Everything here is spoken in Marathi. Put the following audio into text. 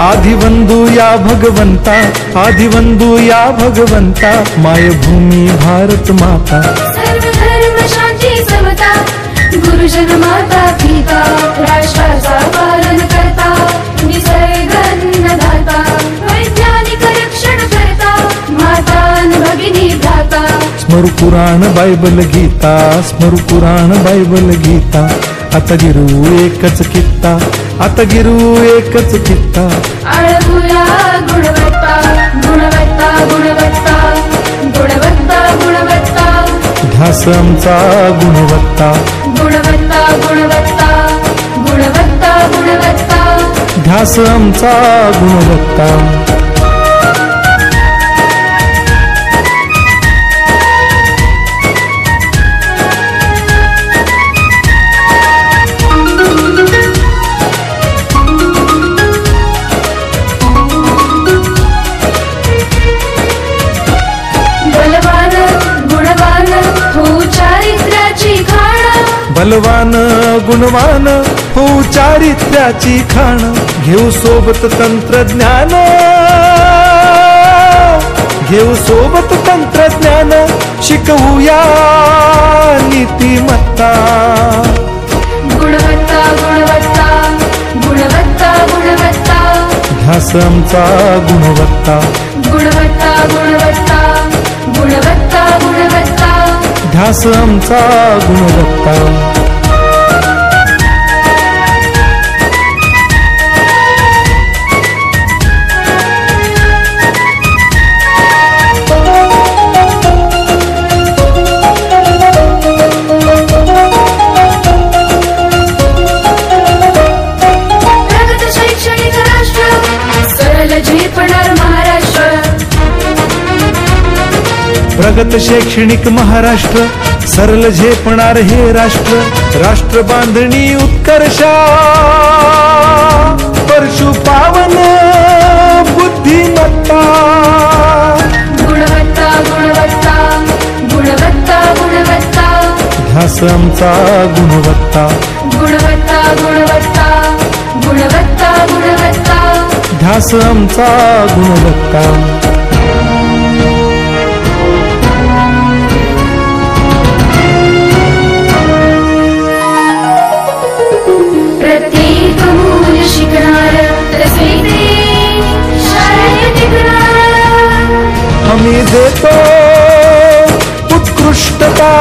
आदिवंदू या भगवंता, आदिवंदू या भगवंता, मायभूमी भारत माता। सर्व धर्म शांती समता, गुरुजन माता पिता, राष्ट्राचा पालन करता, निसर्ग अन्नदाता, वैज्ञानिक रक्षण करता, माता भगिनी भ्राता। स्मरू पुराण बायबल गीता, स्मरू पुराण बायबल गीता, आता गिरू एकच कित्ता, आता गिरू एकच कित्ता। आळगुया गुणवत्ता, गुणवत्ता, गुणवत्ता, गुणवत्ता, गुणवत्ता, ध्यास आमचा गुणवत्ता, गुणवत्ता, गुणवत्ता, गुणवत्ता, गुणवत्ता, ध्यास आमचा गुणवत्ता। बलवान गुणवान हो चारित्र्याची खाण, घेऊ सोबत तंत्रज्ञान, घेऊ सोबत तंत्रज्ञान, शिकवूया नीतिमत्ता। गुणवत्ता, गुणवत्ता, गुणवत्ता, गुणवत्ता, ध्यास आमचा गुणवत्ता, गुणवत्ता, गुणवत्ता, गुणवत्ता, गुणवत्ता, ध्यास आमचा गुणवत्ता। प्रगत शैक्षणिक राष्ट्र, सरल झेपणार महाराष्ट्र। प्रगत शैक्षणिक महाराष्ट्र, सरल झेपणार हे राष्ट्र, राष्ट्र बांधणी उत्कर्षा, परशु पावन बुद्धिमत्ता। गुणवत्ता, गुणवत्ता, गुणवत्ता, गुणवत्ता, ध्यास आमचा गुणवत्ता, गुणवत्ता, गुणवत्ता, गुणवत्ता, गुणवत्ता, ध्यास आमचा गुणवत्ता। प्रत्येक मूल शिकणार, तसे शाळेत टिकणार। आम्ही देतो उत्कृष्टता,